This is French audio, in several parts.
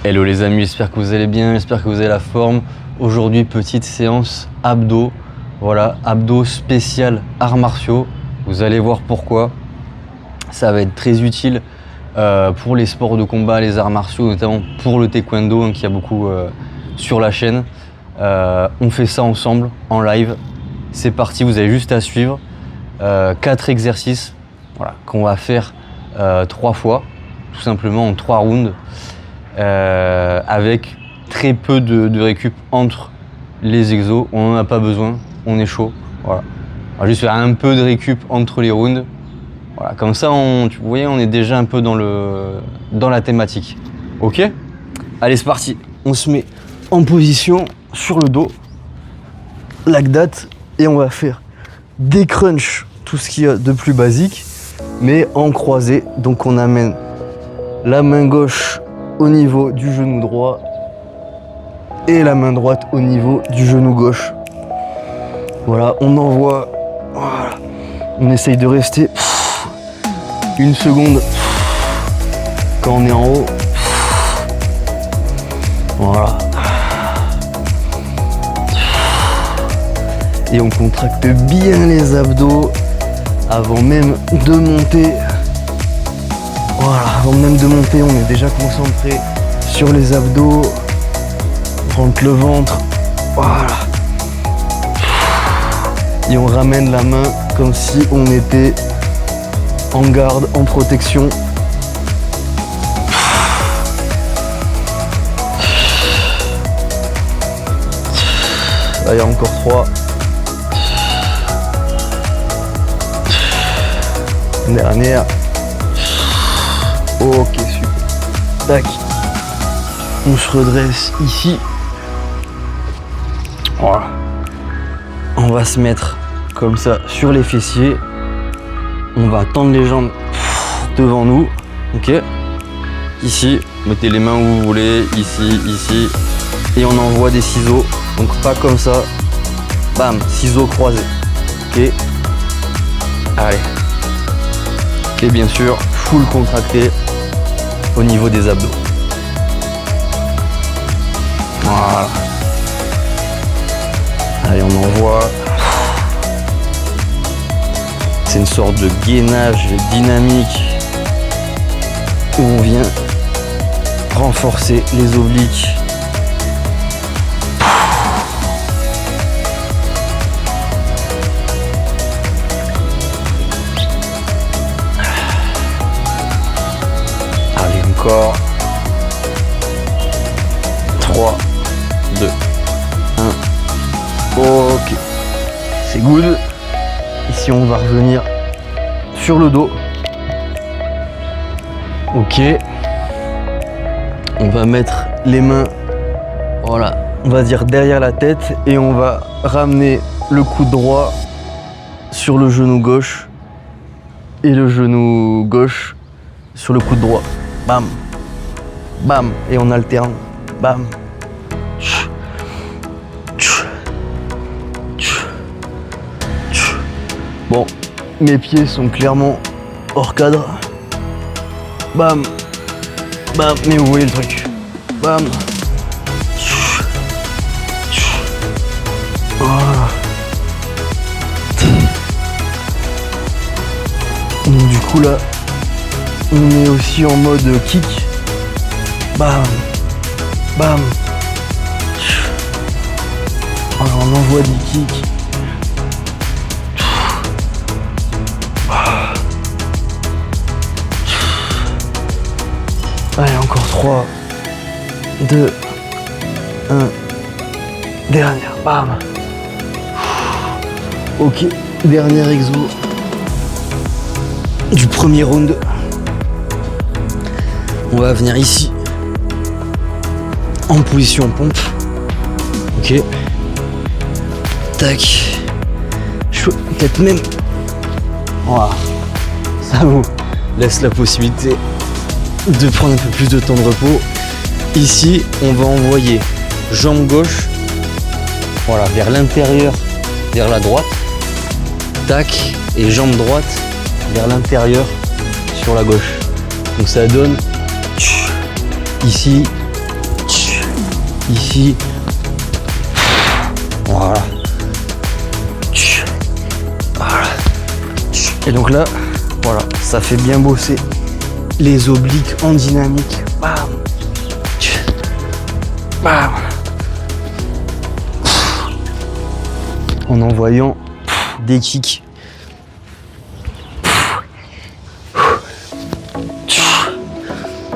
Hello les amis, j'espère que vous allez bien, j'espère que vous avez la forme. Aujourd'hui, petite séance abdos. Voilà, abdos spécial arts martiaux. Vous allez voir pourquoi. Ça va être très utile pour les sports de combat, les arts martiaux, notamment pour le taekwondo, hein, qu'il y a beaucoup sur la chaîne. On fait ça ensemble, en live. C'est parti, vous avez juste à suivre. 4 exercices, voilà, qu'on va faire 3 fois, tout simplement en 3 rounds. Avec très peu de récup entre les exos, on n'en a pas besoin, on est chaud. Voilà. On va juste faire un peu de récup entre les rounds. Voilà. Comme ça, vous voyez, on est déjà un peu dans la thématique. Ok? Allez, c'est parti. On se met en position sur le dos, like that, et on va faire des crunchs, tout ce qu'il y a de plus basique, mais en croisé. Donc on amène la main gauche au niveau du genou droit et la main droite au niveau du genou gauche. Voilà, on envoie. Voilà. On essaye de rester une seconde quand on est en haut. Voilà. Et on contracte bien les abdos avant même de monter. Voilà, avant même de monter, on est déjà concentré sur les abdos. On rentre le ventre. Voilà. Et on ramène la main comme si on était en garde, en protection. Allez, encore 3. Dernière. Ok, super. Tac. On se redresse ici. Voilà. On va se mettre comme ça sur les fessiers. On va tendre les jambes devant nous. Ok. Ici, mettez les mains où vous voulez. Ici, ici. Et on envoie des ciseaux. Donc pas comme ça. Bam, ciseaux croisés. Ok. Allez. Et bien sûr, full contracté au niveau des abdos. Voilà. Allez, on envoie. C'est une sorte de gainage dynamique où on vient renforcer les obliques. Allez, encore. 3, 2, 1. Ok. C'est good. Ici, on va revenir sur le dos. Ok. On va mettre les mains, voilà, on va dire derrière la tête et on va ramener le coude droit sur le genou gauche et le genou gauche sur le coude droit. Bam, bam, et on alterne. Bam. Bon, mes pieds sont clairement hors cadre. Bam, bam, mais vous voyez le truc. Bam. Voilà. Donc du coup là, on est aussi en mode kick. Bam, bam. Alors on envoie des kicks. Allez, encore 3, 2, 1, dernière, bam. Ok, dernier exo du premier round. On va venir ici, en position pompe. Ok. Tac. Peut-être même. Voilà. Ça vous laisse la possibilité de prendre un peu plus de temps de repos. Ici, on va envoyer jambe gauche, voilà, vers l'intérieur, vers la droite. Tac, et jambe droite vers l'intérieur sur la gauche. Donc ça donne ici Ici. Voilà. Voilà. Et donc là, voilà, ça fait bien bosser les obliques en dynamique. Bam. Bam. En envoyant des kicks.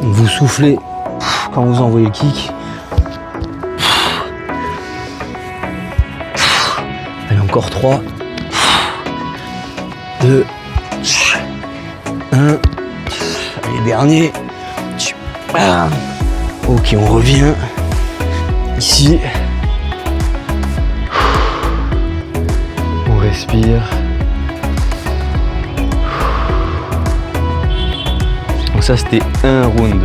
Vous soufflez quand vous envoyez le kick. Allez, encore 3, 2, 1. Allez, dernier. Ok, on revient ici. On respire. Donc ça, c'était un round.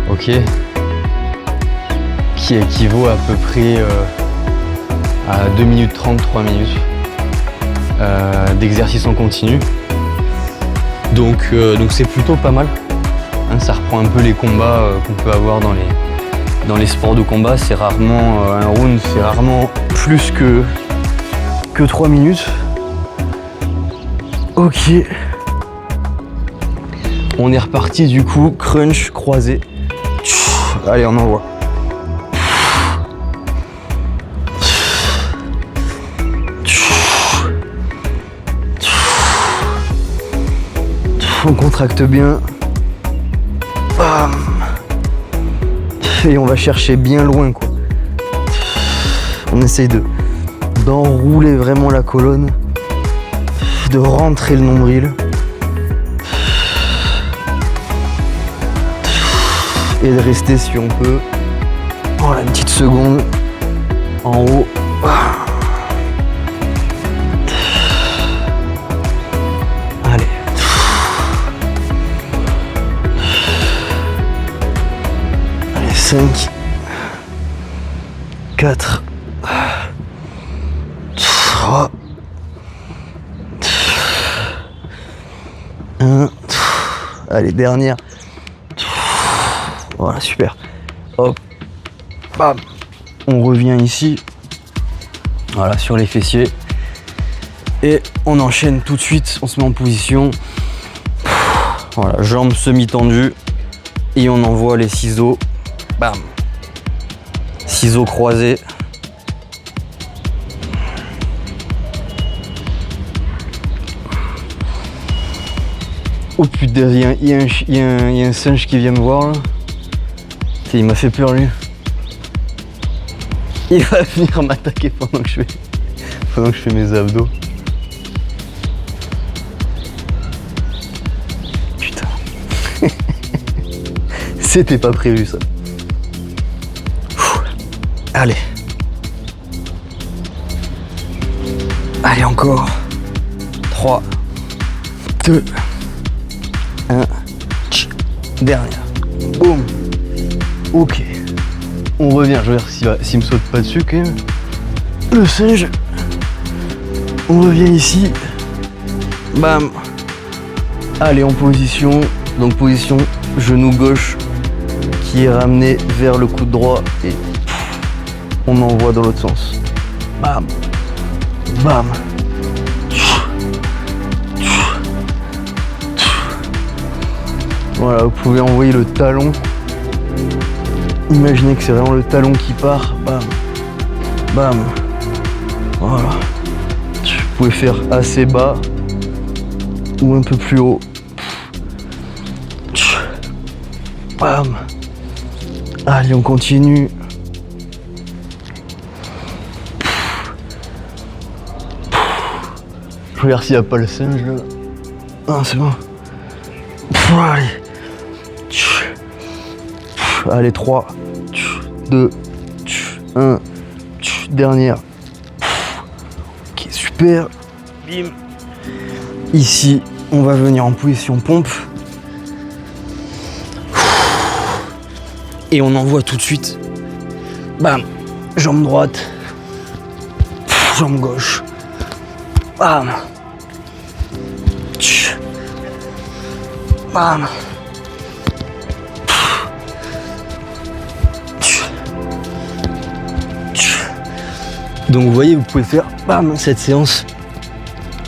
Ok, qui équivaut à peu près à 2 minutes 30, 3 minutes d'exercice en continu. Donc c'est plutôt pas mal. Hein, ça reprend un peu les combats qu'on peut avoir dans les sports de combat. C'est rarement un round, c'est rarement plus que 3 minutes. Ok. On est reparti du coup, crunch croisé. Allez, on envoie. On contracte bien. Bam. Et on va chercher bien loin, quoi. On essaye d'enrouler vraiment la colonne, de rentrer le nombril. Et de rester si on peut. Voilà, une petite seconde en haut. Allez. Allez, 5, 4, 3, 1. Allez, dernière. Voilà, super. Hop, bam. On revient ici. Voilà, sur les fessiers. Et on enchaîne tout de suite. On se met en position. Voilà, jambes semi-tendues. Et on envoie les ciseaux. Bam. Ciseaux croisés. Oh putain, il y a un singe qui vient me voir là. Il m'a fait peur lui. Il va venir m'attaquer pendant que je fais mes abdos. Putain. C'était pas prévu ça. Allez. Allez encore. 3, 2, 1. Dernière. Boum. Ok, on revient, je vais voir s'il me saute pas dessus quand même. Le singe. On revient ici. Bam. Allez, en position. Donc position genou gauche qui est ramené vers le coude droit et on envoie dans l'autre sens. Bam. Bam. Voilà, vous pouvez envoyer le talon. Imaginez que c'est vraiment le talon qui part, bam, bam, voilà. Vous pouvez faire assez bas ou un peu plus haut. Bam. Allez, on continue. Je regarde s'il n'y a pas le singe là. Ah, c'est bon. Allez. Allez, 3, 2, 1, dernière. Ok, super. Bim. Ici, on va venir en position pompe. Et on envoie tout de suite. Bam. Jambe droite. Jambe gauche. Bam. Bam. Donc vous voyez, vous pouvez faire bam, cette séance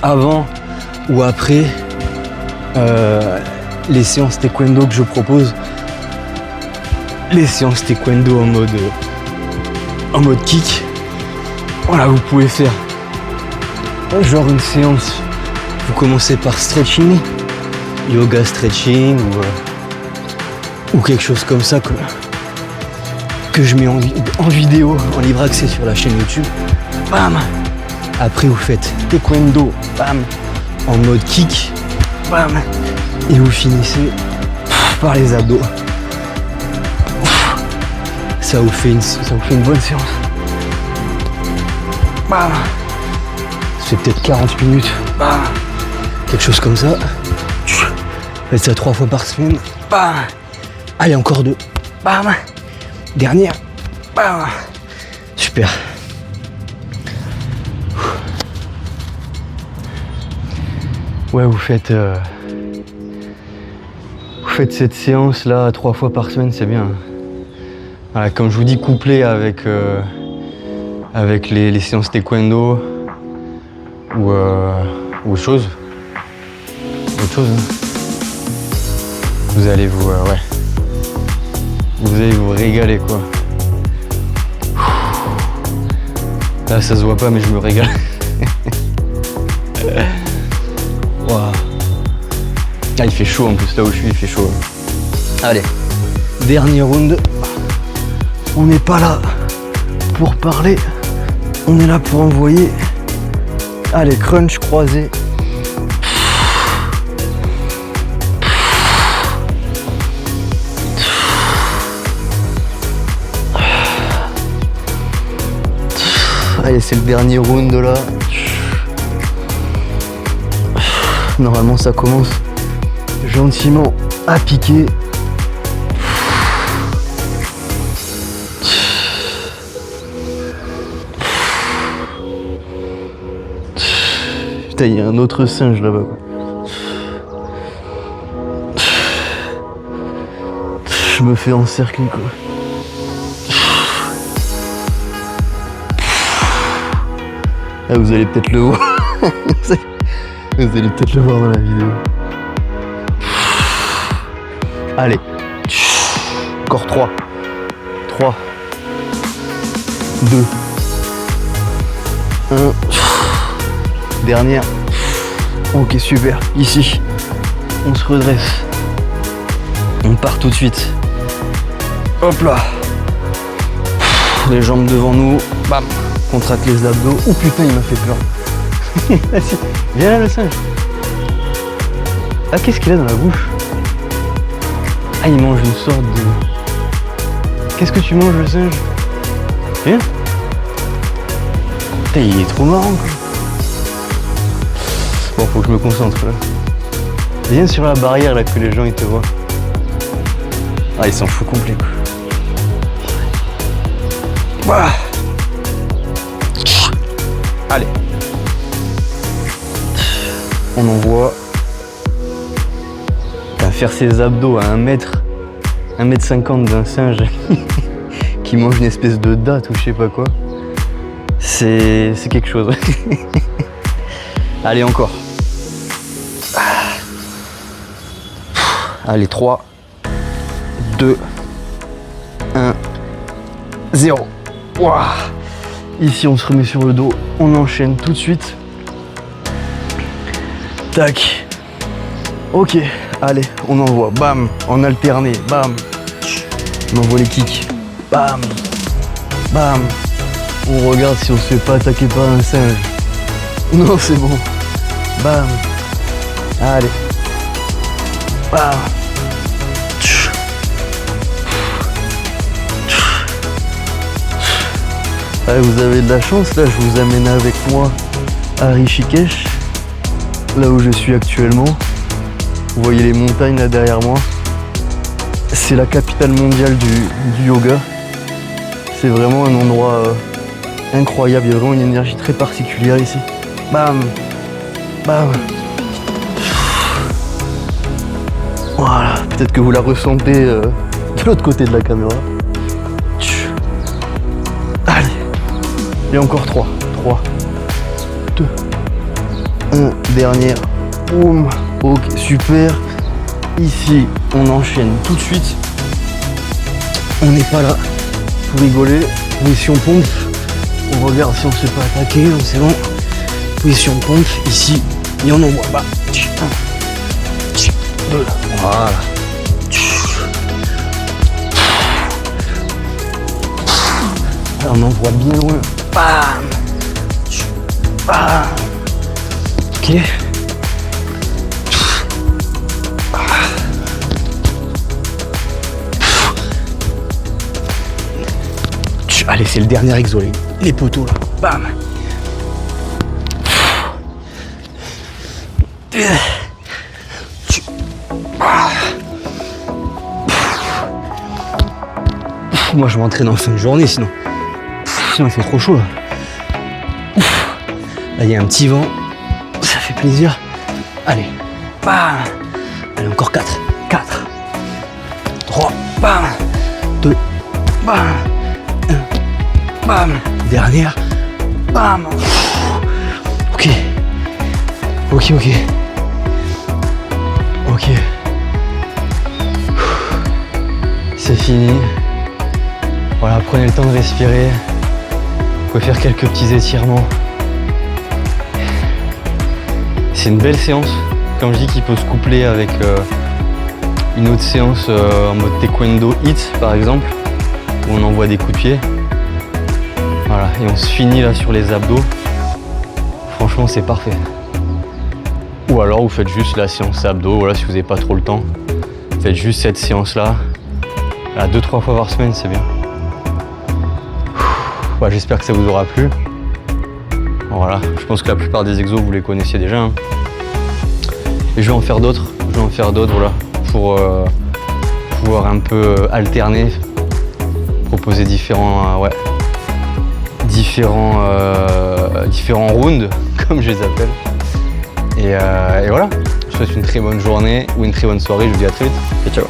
avant ou après les séances taekwondo que je propose. Les séances taekwondo en mode kick. Voilà, vous pouvez faire genre une séance. Vous commencez par stretching, yoga stretching ou quelque chose comme ça que je mets en vidéo, en libre accès sur la chaîne YouTube. Bam. Après vous faites taekwondo, bam, en mode kick, bam, et vous finissez par les abdos. Ça vous fait une bonne séance. Bam. Ça fait peut-être 40 minutes. Bam. Quelque chose comme ça. Faites ça 3 fois par semaine. Bam. Allez, encore 2. Bam. Dernière. Bam. Super. Ouais, vous faites cette séance là 3 fois par semaine, c'est bien. Voilà, comme je vous dis, couplé avec les séances taekwondo ou autre chose. Hein. Vous allez vous régaler quoi. Là ça se voit pas mais je me régale. Wow. Ah, il fait chaud en plus là où je suis, il fait chaud. Allez, dernier round. On n'est pas là pour parler, on est là pour envoyer. Allez, crunch croisé. Allez, c'est le dernier round là. Normalement ça commence gentiment à piquer. Putain, il y a un autre singe là-bas. Je me fais encercler quoi. Ah, vous allez peut-être le voir. Vous allez peut-être le voir dans la vidéo. Allez. Encore 3. 3. 2. 1. Dernière. Ok, super. Ici. On se redresse. On part tout de suite. Hop là. Les jambes devant nous. Bam. Contracte les abdos. Oh putain, il m'a fait peur. Viens là le singe. Ah, qu'est-ce qu'il a dans la bouche? Ah, il mange une sorte de... Qu'est-ce que tu manges le singe? Viens. Putain, il est trop marrant quoi. Bon, faut que je me concentre là. Viens sur la barrière là que les gens ils te voient. Ah, il s'en fout complet quoi. Voilà. Allez. On envoie. Faire ses abdos à 1m50 d'un singe qui mange une espèce de date ou je sais pas quoi. C'est quelque chose. Allez, encore. Allez, 3, 2, 1, 0. Wow. Ici, on se remet sur le dos. On enchaîne tout de suite. Tac. Ok. Allez, on envoie. Bam. En alterné. Bam. On envoie les kicks. Bam. Bam. On regarde si on se fait pas attaquer par un singe. Non, c'est bon. Bam. Allez. Bam. Allez, vous avez de la chance, là, je vous amène avec moi à Rishikesh, là où je suis actuellement. Vous voyez les montagnes là derrière moi. C'est la capitale mondiale du yoga. C'est vraiment un endroit incroyable, il y a vraiment une énergie très particulière ici. Bam. Bam. Voilà, peut-être que vous la ressentez de l'autre côté de la caméra. Allez. Et encore 3. 3, 2, 1. Dernière. Boum. Ok, super. Ici, on enchaîne tout de suite. On n'est pas là pour rigoler. Position pompe. On regarde si on ne se fait pas attaquer. C'est bon. Position pompe. Ici, et on envoie bas. 1, 2. Voilà. Là, on envoie bien loin. Bam. Bam. Ok. Allez, c'est le dernier exo, les poteaux là. Bam. Moi, je m'entraîne en fin de journée, sinon il fait trop chaud. Là, il y a un petit vent, ça fait plaisir. Allez, bam. Allez, encore 4. 4, 3, bam. 2, bam. 1, bam. Dernière, bam. Ok. Ok. C'est fini. Voilà, prenez le temps de respirer. Vous pouvez faire quelques petits étirements. C'est une belle séance, comme je dis, qui peut se coupler avec une autre séance en mode taekwondo hit par exemple, où on envoie des coups de pied. Voilà, et on se finit là sur les abdos. Franchement, c'est parfait. Ou alors vous faites juste la séance abdos, voilà, si vous n'avez pas trop le temps. Faites juste cette séance là. 2-3 fois par semaine, c'est bien. Voilà, j'espère que ça vous aura plu. Voilà, je pense que la plupart des exos vous les connaissiez déjà. Hein. Et je vais en faire d'autres. Voilà, pour pouvoir un peu alterner, proposer différents rounds, comme je les appelle. Et voilà, je vous souhaite une très bonne journée ou une très bonne soirée. Je vous dis à très vite. Et ciao.